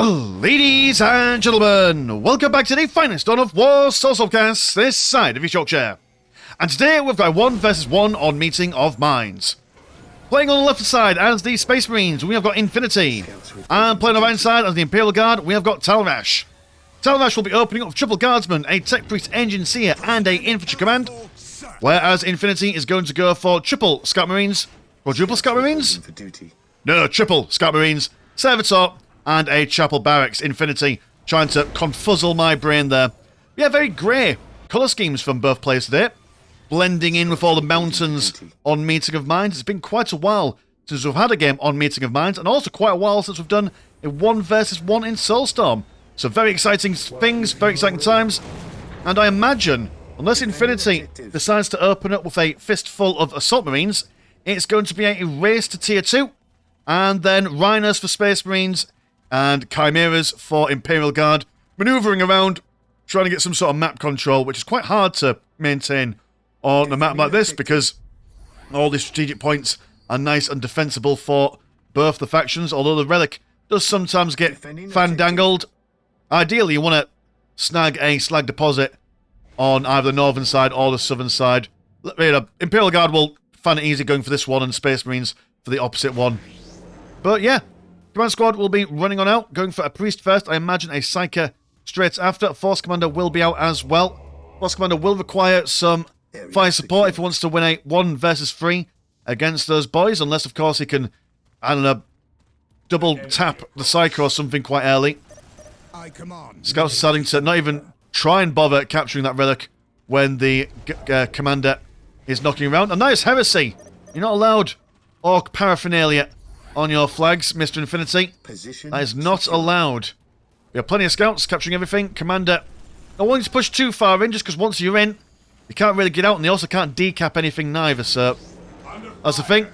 Ladies and gentlemen, welcome back to the finest Dawn of War Soulstorm cast this side of East Yorkshire. And today we've got a 1 versus 1 on Meeting of Minds. Playing on the left side as the Space Marines, we have got Infinity. And playing on the right side as the Imperial Guard, we have got Talrash. Talrash will be opening up with Triple Guardsman, a Tech Priest Engine Seer, and a Infantry Command. Whereas Infinity is going to go for Triple Scout Marines. Quadruple Scout Marines? No, Triple Scout Marines, Servitor, and a Chapel Barracks. Infinity trying to confuzzle my brain there. Yeah, very grey colour schemes from both players today. Blending in with all the mountains on Meeting of Minds. It's been quite a while since we've had a game on Meeting of Minds, and also quite a while since we've done a 1 versus 1 in Soulstorm. So very exciting things, very exciting times. And I imagine, unless Infinity decides to open up with a fistful of Assault Marines, it's going to be a race to Tier 2, and then Rhinos for Space Marines, and Chimeras for Imperial Guard, manoeuvring around, trying to get some sort of map control, which is quite hard to maintain on a map like this, because all the strategic points are nice and defensible for both the factions, although the Relic does sometimes get fandangled. Ideally, you want to snag a slag deposit on either the northern side or the southern side. Imperial Guard will find it easy going for this one, and Space Marines for the opposite one. But yeah, Command Squad will be running on out, going for a Priest first. I imagine a Psyker straight after. Force Commander will be out as well. Force Commander will require some fire support if he wants to win a 1 versus 3 against those boys, unless of course he can, I don't know, double tap the Psyker or something quite early. Scouts deciding to not even try and bother capturing that Relic when the Commander is knocking around. A nice heresy! You're not allowed Orc paraphernalia on your flags, Mr. Infinity. That is not allowed. We have plenty of scouts capturing everything. Commander not wanting to push too far in, just because once you're in, you can't really get out, and they also can't decap anything neither, so that's the thing.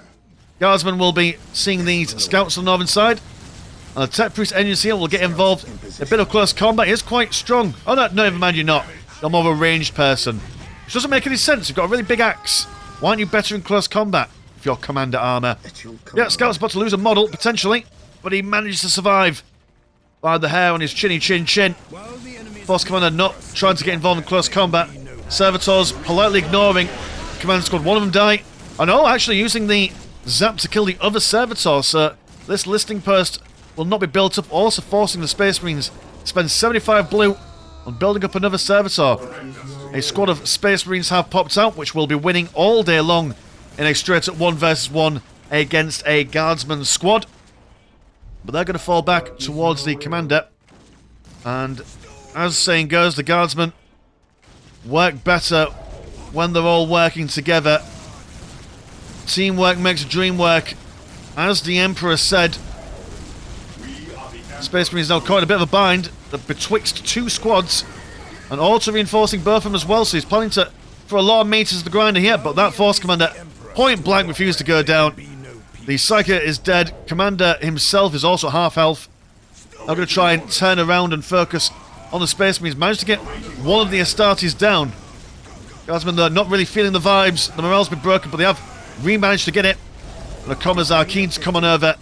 Guardsmen will be seeing these scouts on the northern side, and the Tech Priest Engine Seer will get involved. A bit of close combat. He is quite strong. Oh no, never mind, you're not. You're more of a ranged person. Which doesn't make any sense. You've got a really big axe. Why aren't you better in close combat with your Commander armour? Yeah, Scout's about to lose a model, potentially, but he managed to survive by the hair on his chinny chin. Force Commander not trying to get involved in close combat. Servitors politely ignoring the Command Squad. One of them die. And oh, actually using the Zap to kill the other Servitor, so this listing post will not be built up, also forcing the Space Marines to spend 75 blue on building up another Servitor. A squad of Space Marines have popped out, which will be winning all day long in a straight-up 1 versus 1 against a Guardsman squad. But they're going to fall back towards the Commander. And as saying goes, the Guardsmen work better when they're all working together. Teamwork makes the dream work. As the Emperor said, Space Marines now caught in a bit of a bind betwixt 2 squads, and auto-reinforcing both of them as well, so he's planning to throw a lot of meters to the grinder here, but that Force Commander point blank refused to go down. The Psyker is dead. Commander himself is also half health. I'm going to try and turn around and focus on the Space Marines. Managed to get one of the Astartes down. Guardsmen, they're not really feeling the vibes. The morale's been broken, but they have re-managed to get it. And the Commons are keen to come on over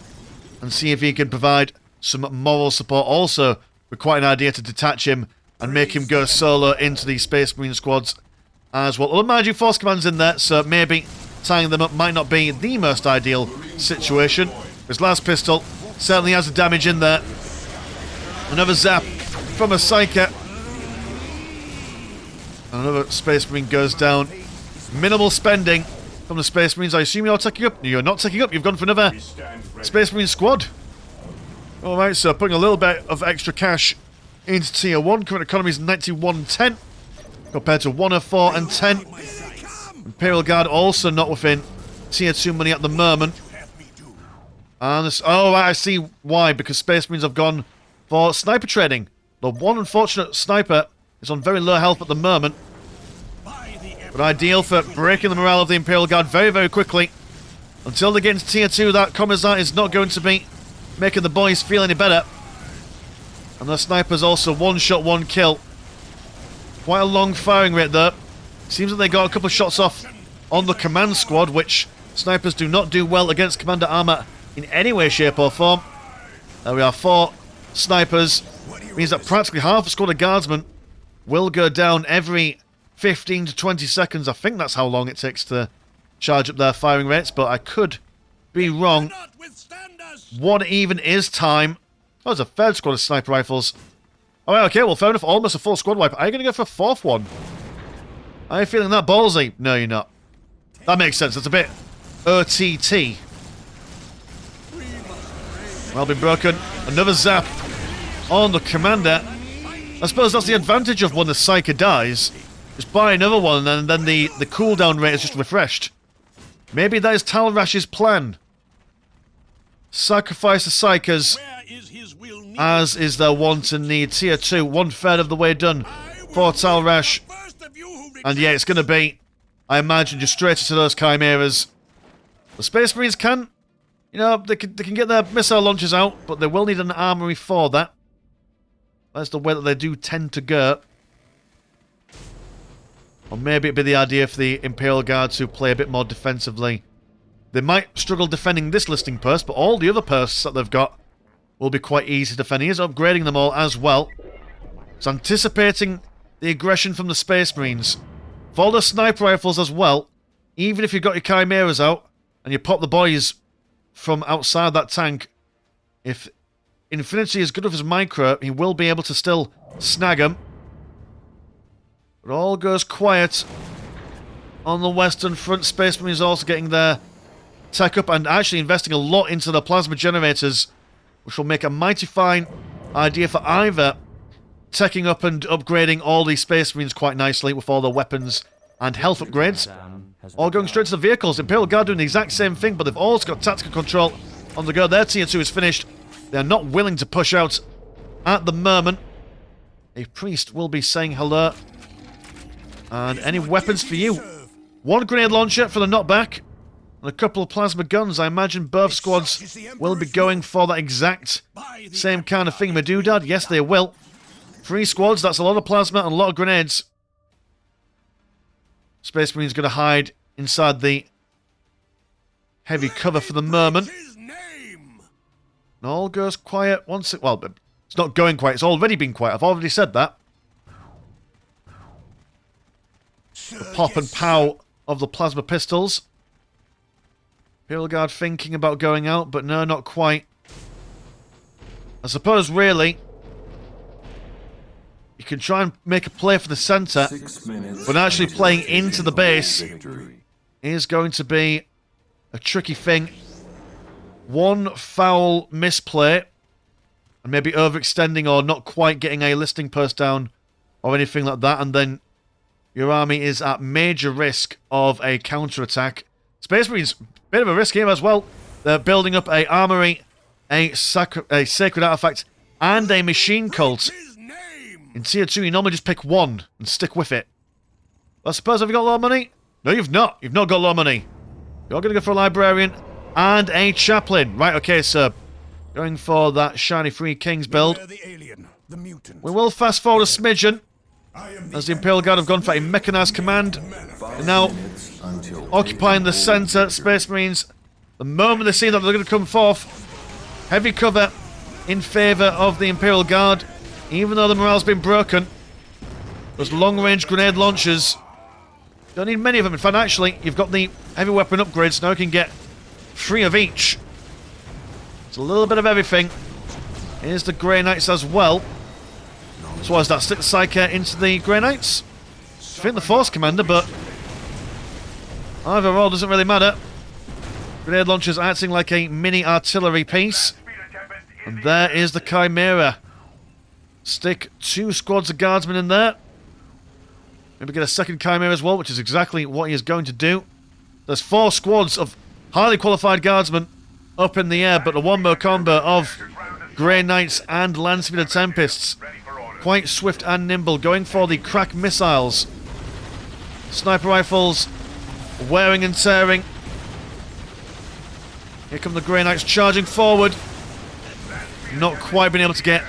and see if he can provide some moral support. Also, with quite an idea to detach him and make him go solo into the Space Marine squads as well. Well, mind you, Force Command's in there, so maybe tying them up might not be the most ideal situation. His last pistol certainly has the damage in there. Another zap from a Psyker. Another Space Marine goes down. Minimal spending from the Space Marines. I assume you're taking up? No, you're not taking up. You've gone for another Space Marine squad. Alright, so putting a little bit of extra cash into Tier 1. Current economy is 9110 compared to 104 and 10. Imperial Guard also not within Tier 2 money at the moment. And this, oh, I see why. Because Space Marines have gone for sniper training. The one unfortunate sniper is on very low health at the moment. But ideal for breaking the morale of the Imperial Guard very, very quickly. Until they get into Tier 2, that Commissar is not going to be making the boys feel any better. And the sniper's also 1 shot, 1 kill. Quite a long firing rate though. Seems that they got a couple of shots off on the Command Squad, which snipers do not do well against Commander armor in any way, shape or form. There we are, 4 snipers. Means that practically half a squad of guardsmen will go down every 15 to 20 seconds. I think that's how long it takes to charge up their firing rates, but I could be wrong. What even is time? Oh, there's a third squad of sniper rifles. Alright, okay, well, fair enough. Almost a full squad wipe. Are you going to go for a fourth one? Are you feeling that ballsy? No, you're not. That makes sense. That's a bit OTT. Well, been broken. Another zap on the commander. I suppose that's the advantage of when the Psyker dies. Just buy another one and then the cooldown rate is just refreshed. Maybe that is Talrash's plan. Sacrifice the Psykers, as is their want and need. Tier 2, 1/3 of the way done for Talrash. And yeah, it's going to be, I imagine, just straight into those Chimeras. The Space Marines can, you know, they can get their missile launchers out, but they will need an armory for that. That's the way that they do tend to go. Or maybe it'd be the idea for the Imperial Guards who play a bit more defensively. They might struggle defending this listing post, but all the other posts that they've got will be quite easy to defend. He is upgrading them all as well. It's anticipating the aggression from the Space Marines. For the sniper rifles as well, even if you've got your Chimeras out and you pop the boys from outside that tank, if Infinity is good with his micro, he will be able to still snag them. It all goes quiet on the Western Front. Space Marines also getting their tech up and actually investing a lot into the plasma generators, which will make a mighty fine idea for either teching up and upgrading all these Space Marines quite nicely with all their weapons and health upgrades, or going straight to the vehicles. Imperial Guard doing the exact same thing, but they've also got tactical control on the go. Their tier 2 is finished. They're not willing to push out at the moment. A priest will be saying hello. And any weapons for you? One grenade launcher for the knockback. And a couple of plasma guns. I imagine both squads will be going for that exact same kind of thing. Medoodad, yes they will. 3 squads, that's a lot of plasma and a lot of grenades. Space Marine's going to hide inside the heavy cover for the moment. And all goes quiet once it... Well, it's not going quiet, it's already been quiet. I've already said that. The pop and pow of the plasma pistols. Imperial Guard thinking about going out, but no, not quite. I suppose, really, you can try and make a play for the centre, but actually playing into the base is going to be a tricky thing. One foul misplay, and maybe overextending or not quite getting a listing post down or anything like that, and then your army is at major risk of a counter-attack. Space Marines, bit of a risk here as well. They're building up a armory, a sacred artifact, and a machine cult. In tier 2, you normally just pick one and stick with it. I suppose, have you got a lot of money? No, you've not. You've not got a lot of money. You're going to go for a librarian and a chaplain. Right, okay, so going for that shiny Three Kings build. We will fast forward a smidgen, as the Imperial Guard have gone for a mechanised command. And now occupying the centre. Space Marines, the moment they see that they're going to come forth, heavy cover in favour of the Imperial Guard. Even though the morale's been broken, those long-range grenade launchers, don't need many of them. In fact, actually, you've got the heavy weapon upgrades. Now you can get 3 of each. It's a little bit of everything. Here's the Grey Knights as well. So what is that? Stick the Psyker into the Grey Knights? I think the Force Commander, but either or doesn't really matter. Grenade launchers acting like a mini artillery piece. And there is the Chimera. Stick 2 squads of guardsmen in there. Maybe get a second Chimera as well, which is exactly what he is going to do. There's 4 squads of highly qualified guardsmen up in the air, but the wombo combo of Grey Knights and Landspeeder Tempests, quite swift and nimble, going for the crack missiles. Sniper rifles, wearing and tearing. Here come the Grey Knights charging forward. Not quite been able to get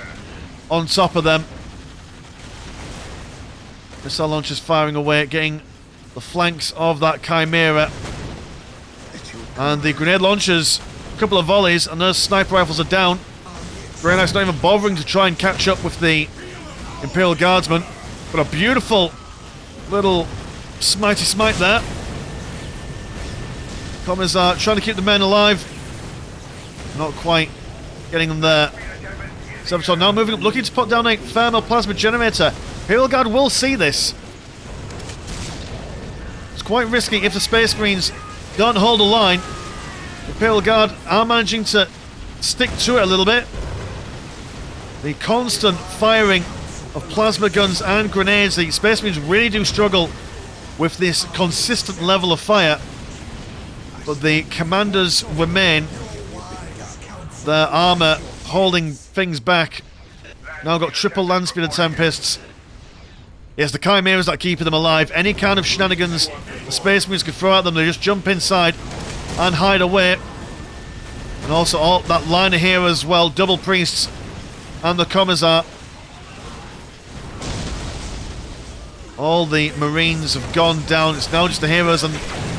on top of them. Missile launchers firing away, getting the flanks of that Chimera. And the grenade launchers, a couple of volleys, and those sniper rifles are down. Grey Knight's not even bothering to try and catch up with the Imperial Guardsmen. But a beautiful little smitey smite there. Commissar trying to keep the men alive. Not quite getting them there. Servitor now moving up, looking to put down a thermal plasma generator. Imperial Guard will see this. It's quite risky if the Space Marines don't hold a line. The Imperial Guard are managing to stick to it a little bit. The constant firing of plasma guns and grenades, the Space Marines really do struggle with this consistent level of fire. But the commanders remain. Their armour holding things back. Now got triple land speed and tempests. Yes, the chimeras that are keeping them alive. Any kind of shenanigans the Space Marines can throw at them, they just jump inside and hide away. And also all that line of here as well, double priests and the commissar. All the Marines have gone down. It's now just the heroes and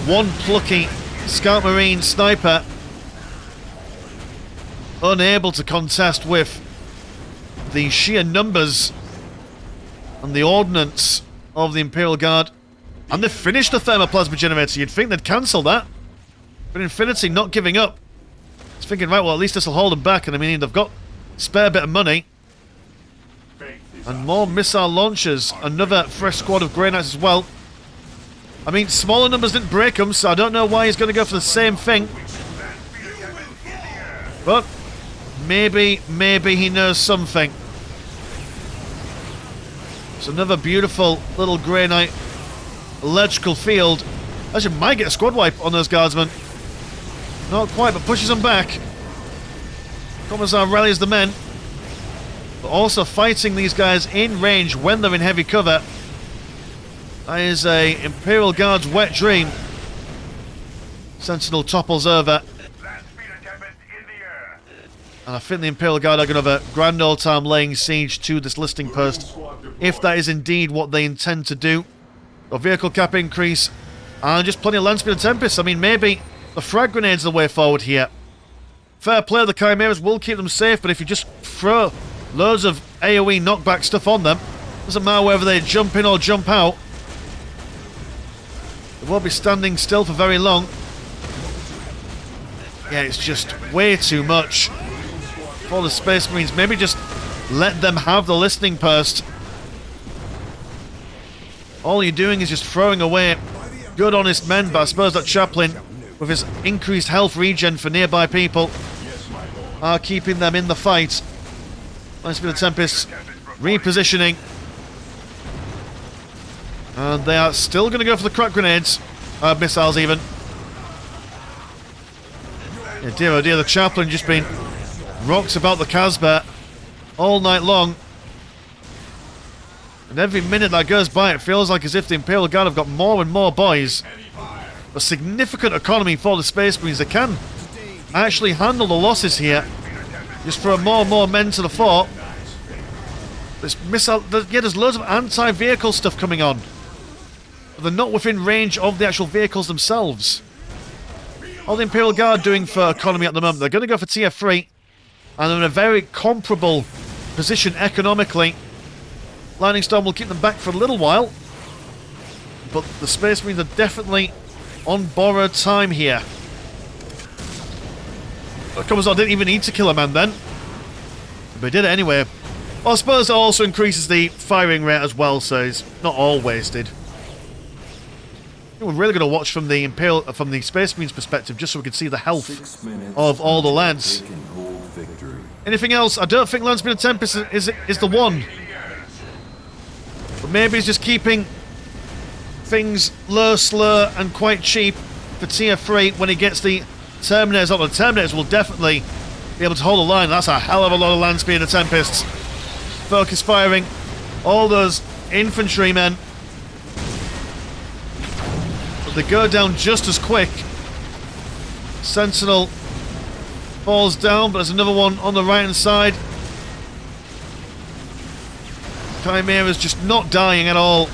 one plucky Scout Marine sniper unable to contest with the sheer numbers and the ordnance of the Imperial Guard. And they've finished the thermoplasma generator. You'd think they'd cancel that. But Infinity not giving up. It's thinking, right, well, at least this will hold them back. And I mean, they've got a spare bit of money. And more missile launchers. Another fresh squad of Grey Knights as well. I mean, smaller numbers didn't break them, so I don't know why he's going to go for the same thing. But maybe he knows something. It's another beautiful little Grey Knight electrical field. Actually might get a squad wipe on those guardsmen. Not quite, but pushes them back. Commissar rallies the men. But also fighting these guys in range when they're in heavy cover. That is a Imperial Guard's wet dream. Sentinel topples over. And I think the Imperial Guard are going to have a grand old time laying siege to this listing post, if that is indeed what they intend to do. A vehicle cap increase, and just plenty of land speed and tempests. I mean, maybe the frag grenades are the way forward here. Fair play, the Chimeras will keep them safe, but if you just throw loads of AoE knockback stuff on them, doesn't matter whether they jump in or jump out, they won't be standing still for very long. Yeah, it's just way too much for the Space Marines. Maybe just let them have the listening post. All you're doing is just throwing away good honest men, but I suppose that Chaplain, with his increased health regen for nearby people, are keeping them in the fight. Nice bit of Tempests repositioning. And they are still going to go for the crack grenades. Missiles even. Yeah, dear oh dear, the Chaplain just been rocked about the Casbah all night long. And every minute that goes by, it feels like as if the Imperial Guard have got more and more boys. A significant economy for the Space Marines. They can actually handle the losses here. Just throw more and more men to the fort. This missile, yeah, there's loads of anti-vehicle stuff coming on. But they're not within range of the actual vehicles themselves. All the Imperial Guard doing for economy at the moment, they're going to go for tier 3. And they're in a very comparable position economically. Lightning Storm will keep them back for a little while. But the Space Marines are definitely on borrowed time here. Commissar didn't even need to kill a man then. But he did it anyway. Well, I suppose it also increases the firing rate as well, so it's not all wasted. We're really going to watch from the from the Space Marines perspective, just so we can see the health of all the lads. Anything else? I don't think Landspeed and Tempest is the one. But maybe it's just keeping things low, slow, and quite cheap for tier 3 when he gets the Terminators up. The Terminators will definitely be able to hold a line. That's a hell of a lot of land speed and Tempests. Focus firing all those infantrymen. But they go down just as quick. Sentinel falls down, but there's another one on the right hand side. Chimera's just not dying at all.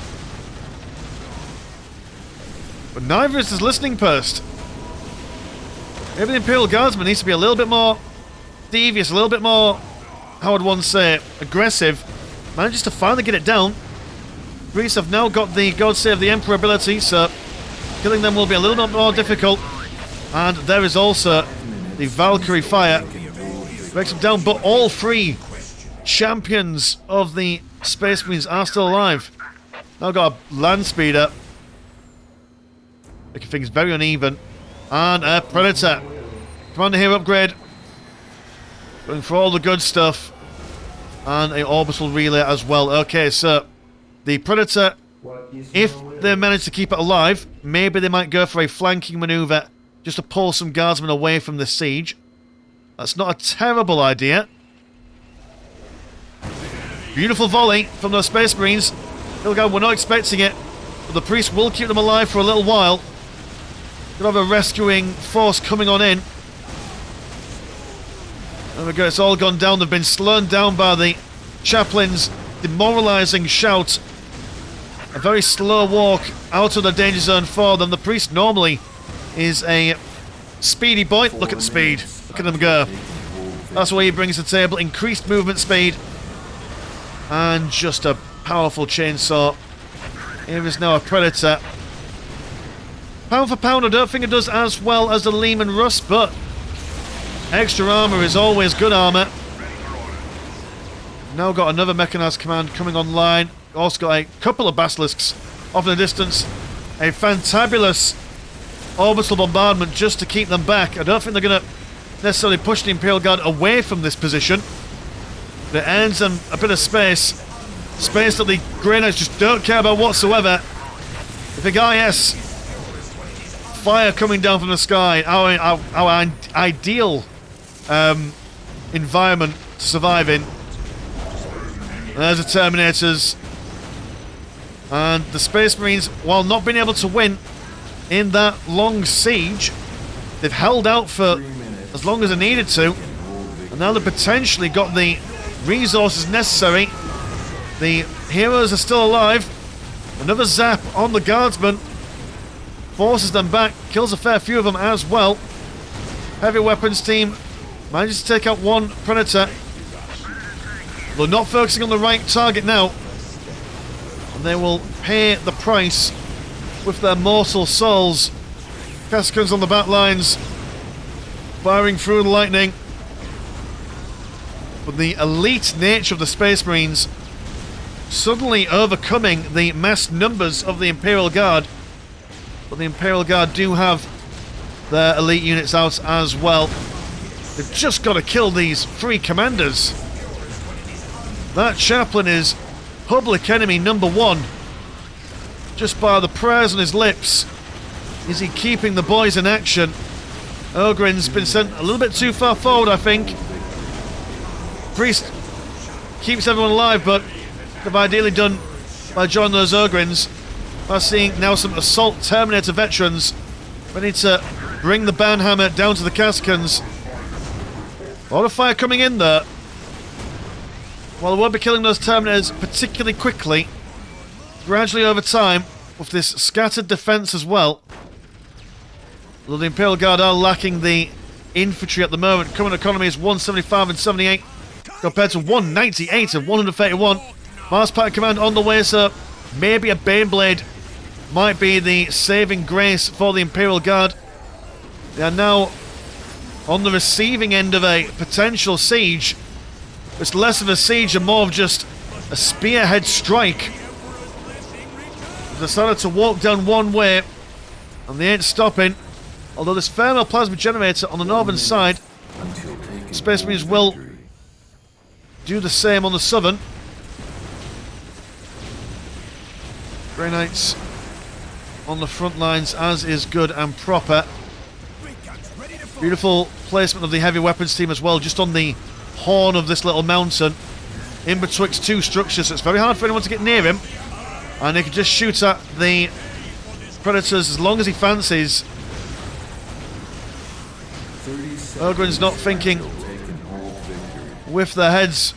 But neither is his listening post. Maybe the Imperial Guardsman needs to be a little bit more devious, a little bit more how would one say, aggressive, manages to finally get it down. Priests have now got the God Save the Emperor ability, so killing them will be a little bit more difficult. And there is also the Valkyrie Fire. Breaks them down, but all three champions of the Space Marines are still alive. Now got a land speeder. Making things very uneven. And a Predator. Commander here upgrade. Going for all the good stuff. And a orbital relay as well. Okay, so the Predator, if they manage to keep it alive, maybe they might go for a flanking maneuver just to pull some guardsmen away from the siege. That's not a terrible idea. Beautiful volley from those Space Marines. Hilgard were not expecting it, but the priest will keep them alive for a little while. Could have a rescuing force coming on in. There we go, it's all gone down. They've been slowed down by the chaplain's demoralising shout. A very slow walk out of the danger zone for them. The priest normally is a speedy boy. Look at the speed. Look at them go. That's what he brings to the table. Increased movement speed. And just a powerful chainsaw. Here is now a Predator. Pound for pound, I don't think it does as well as the Lehman Russ, but extra armour is always good armour. Now got another mechanised command coming online. Also got a couple of basilisks off in the distance. A fantabulous orbital bombardment just to keep them back. I don't think they're going to necessarily push the Imperial Guard away from this position. But it earns them a bit of space. Space that the Grey Knights just don't care about whatsoever. The big IS. Fire coming down from the sky. Our ideal environment to survive in. And there's the Terminators. And the Space Marines, while not being able to win in that long siege, they've held out for as long as they needed to. And now they've potentially got the resources necessary. The heroes are still alive. Another zap on the guardsmen. Forces them back. Kills a fair few of them as well. Heavy weapons team manages to take out one Predator. They're not focusing on the right target now. And they will pay the price with their mortal souls. Cascans on the back lines. Firing through the lightning. But the elite nature of the Space Marines suddenly overcoming the mass numbers of the Imperial Guard. But the Imperial Guard do have their elite units out as well. They've just got to kill these three commanders. That chaplain is public enemy number one. Just by the prayers on his lips, is he keeping the boys in action? Ogren's been sent a little bit too far forward, I think. Priest keeps everyone alive, but they've ideally done by joining those Ogrins. We're seeing now some Assault Terminator veterans ready to bring the Banhammer down to the Cascans. A lot of fire coming in there. While they won't be killing those Terminators particularly quickly, gradually over time, with this scattered defence as well. Although the Imperial Guard are lacking the infantry at the moment. Current economy is 175 and 78 compared to 198 and 131. Mars Pattern Command on the way, so maybe a Baneblade might be the saving grace for the Imperial Guard. They are now on the receiving end of a potential siege. It's less of a siege and more of just a spearhead strike. They've decided to walk down one way, and they ain't stopping. Although this thermal plasma generator on the northern side, Space Marines will do the same on the southern. Grey Knights on the front lines, as is good and proper. Beautiful placement of the heavy weapons team as well, just on the horn of this little mountain, in betwixt two structures, so it's very hard for anyone to get near him. And he can just shoot at the Predators as long as he fancies. Ogren's not thinking with their heads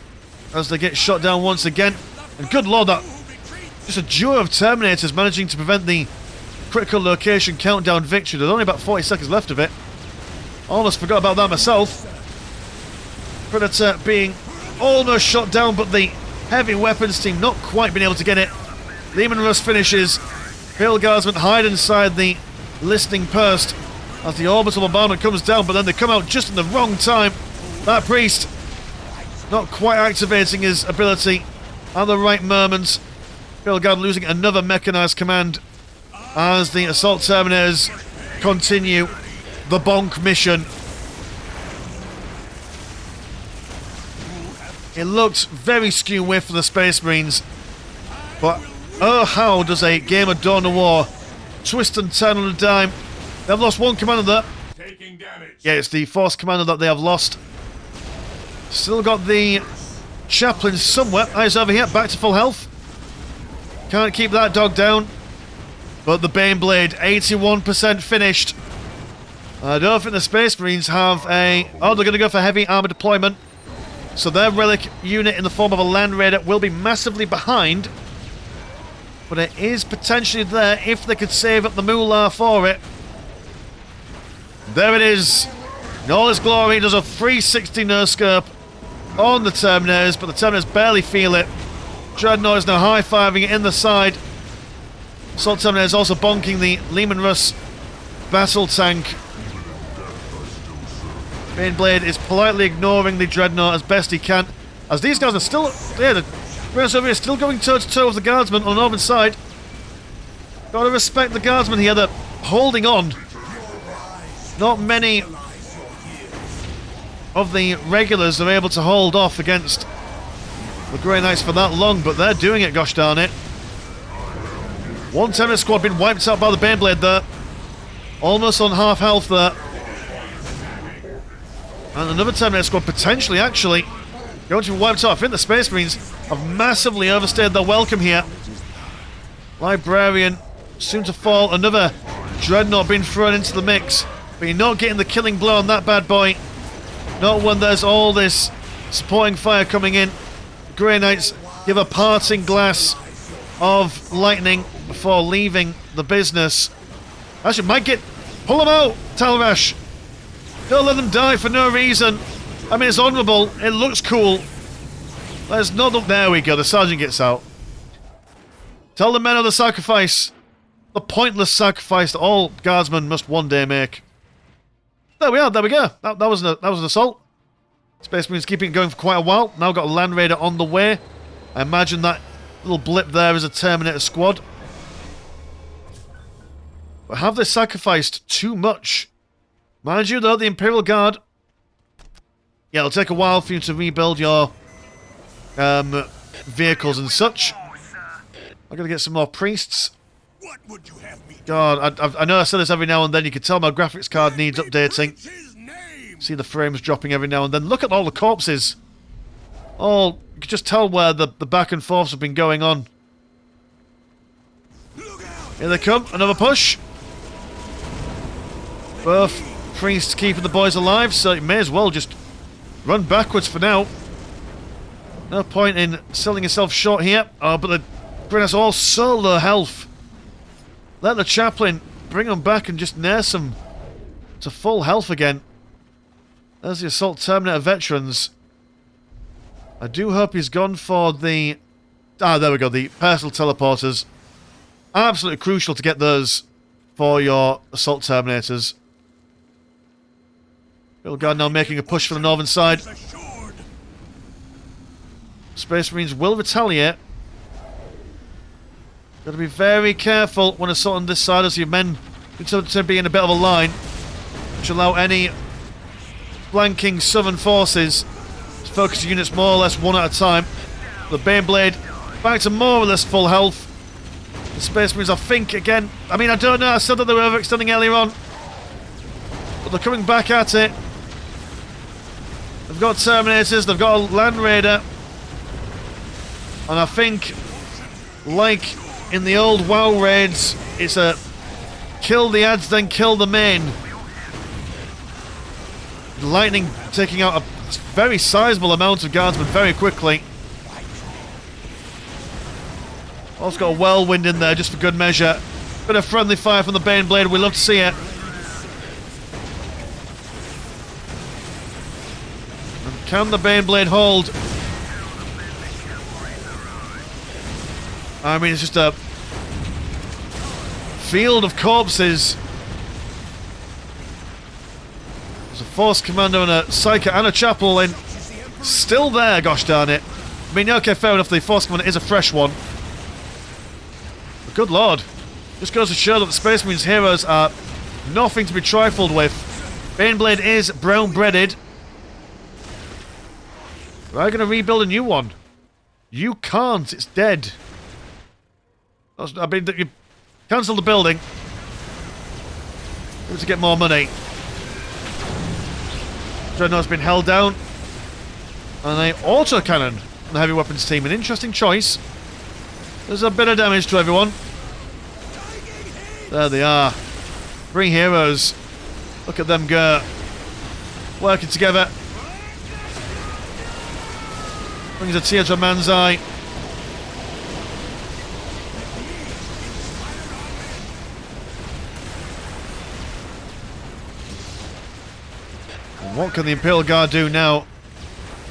as they get shot down once again. And good lord, that just a duo of Terminators managing to prevent the critical location countdown victory. There's only about 40 seconds left of it. Almost forgot about that myself. Predator being almost shot down, but the heavy weapons team not quite been able to get it. Lehman Russ finishes. Imperial Guardsmen hide inside the listening post as the orbital bombardment comes down, but then they come out just in the wrong time. That priest not quite activating his ability at the right moment. Imperial Guard losing another mechanized command as the assault terminators continue the bonk mission. It looks very skew-whiff for the Space Marines, but oh how does a game of Dawn of War twist and turn on a dime. They've lost one commander there. Taking damage. Yeah, it's the force commander that they have lost. Still got the chaplain somewhere. Eyes over here, back to full health. Can't keep that dog down. But the Baneblade, 81% finished. I don't think the Space Marines have a... Oh, they're going to go for heavy armor deployment. So their relic unit in the form of a Land Raider will be massively behind. But it is potentially there if they could save up the moolah for it. There it is. In all its glory, it does a 360 no-scope on the Terminators, but the Terminators barely feel it. Dreadnought is now high-fiving it in the side. Assault Terminator is also bonking the Lehman Russ battle tank. Baneblade is politely ignoring the Dreadnought as best he can, as these guys are still... Yeah, the British over here still going toe-to-toe with the Guardsmen on the northern side. Gotta respect the Guardsmen here, they're holding on. Not many of the regulars are able to hold off against the Grey Knights for that long, but they're doing it, gosh darn it. One Terminator squad been wiped out by the Baneblade there. Almost on half health there. And another Terminator squad potentially actually going to be wiped out. I think the Space Marines have massively overstayed their welcome here. Librarian soon to fall. Another Dreadnought being thrown into the mix. But you're not getting the killing blow on that bad boy. Not when there's all this supporting fire coming in. The Grey Knights give a parting glass of lightning before leaving the business. Actually, might get... Pull them out, Talrash! Don't let them die for no reason. I mean, it's honourable. It looks cool. There's not... There we go, the sergeant gets out. Tell the men of the sacrifice. The pointless sacrifice that all guardsmen must one day make. There we are, there we go. That was an assault. Space Marines keeping it going for quite a while. Now got a Land Raider on the way. I imagine that little blip there is a Terminator squad. But have they sacrificed too much? Mind you, though, the Imperial Guard... Yeah, it'll take a while for you to rebuild your vehicles and such. I'm going to get some more priests. What would you have me? God, I know I say this every now and then. You can tell my graphics card needs updating. See the frames dropping every now and then. Look at all the corpses. You can just tell where the back and forths have been going on. Here they come. Another push. Both priests keeping the boys alive, so you may as well just run backwards for now. No point in selling yourself short here. Oh, but the British are all so low health. Let the chaplain bring them back and just nurse them to full health again. There's the Assault Terminator veterans. I do hope he's gone for the... Ah, there we go, the personal teleporters. Absolutely crucial to get those for your Assault Terminators. Imperial Guard now making a push for the northern side. Space Marines will retaliate. Got to be very careful when assaulting this side as your men continue to be in a bit of a line, which allow any flanking southern forces to focus units more or less one at a time. The Baneblade back to more or less full health. The Space Marines, I think, again... I mean, I don't know, I said that they were overextending earlier on. But they're coming back at it. They've got Terminators, they've got a Land Raider. And I think, like in the old WoW raids, it's a kill the ads, then kill the main. Lightning taking out a very sizable amount of guardsmen very quickly. Also got a whirlwind in there just for good measure. Bit of friendly fire from the Baneblade, we love to see it. And can the Baneblade hold I mean, it's just a field of corpses. There's a Force Commander and a Psyker and a Chaplain still there, gosh darn it. I mean, okay, fair enough, the Force Commander is a fresh one. But good lord. Just goes to show that the Space Marines heroes are nothing to be trifled with. Baneblade is brown-breaded. We're going to rebuild a new one. You can't, it's dead. I mean, you cancelled the building. To get more money. Dreadnought's been held down. And they autocannon on the heavy weapons team. An interesting choice. There's a bit of damage to everyone. There they are. 3 heroes. Look at them go. Working together. Brings a tear to a man's eye. What can the Imperial Guard do now?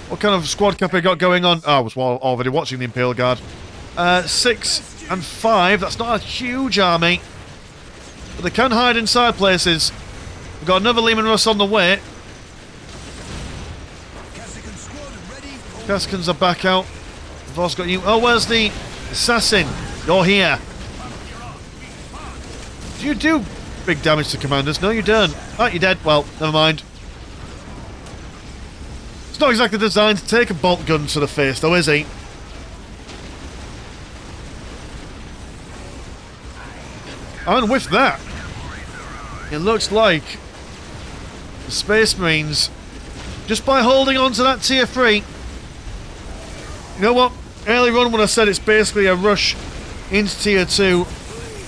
What kind of squad cap we got going on? Oh, I was already watching the Imperial Guard. 6 and 5. That's not a huge army. But they can hide inside places. We've got another Lehman Russ on the way. Caskins are back out. We've also got you. Oh, where's the assassin? You're here. Do you do big damage to commanders? No, you don't. Oh, you're dead. Well, never mind. It's not exactly designed to take a bolt gun to the face, though, is he? And with that, it looks like the Space Marines, just by holding on to that tier 3, you know what? Earlier on when I said it's basically a rush into tier 2,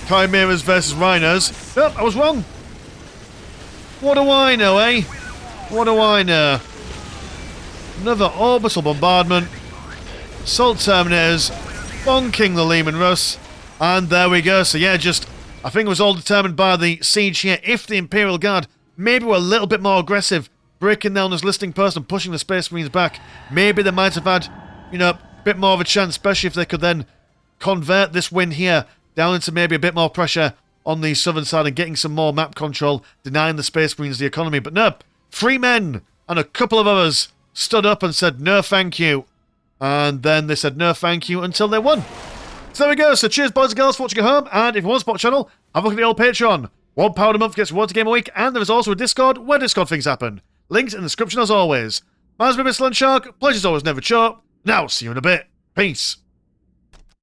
Chimeras versus Rhinos, oh, I was wrong. What do I know, eh? What do I know? Another orbital bombardment. Assault Terminators bonking the Lehman Russ. And there we go. So yeah, just I think it was all determined by the siege here. If the Imperial Guard maybe were a little bit more aggressive, breaking down this listing post and pushing the Space Marines back, maybe they might have had, you know, a bit more of a chance, especially if they could then convert this win here down into maybe a bit more pressure on the southern side and getting some more map control, denying the Space Marines the economy. But no, 3 men and a couple of others stood up and said no thank you. And then they said no thank you until they won. So there we go. So cheers, boys and girls, for watching at home. And if you want to support the channel, have a look at the old Patreon. £1 a month gets rewarded game a week. And there is also a Discord where Discord things happen. Linked in the description as always. My name's been Mr. Landshark. Pleasure's always never short. Now, see you in a bit. Peace.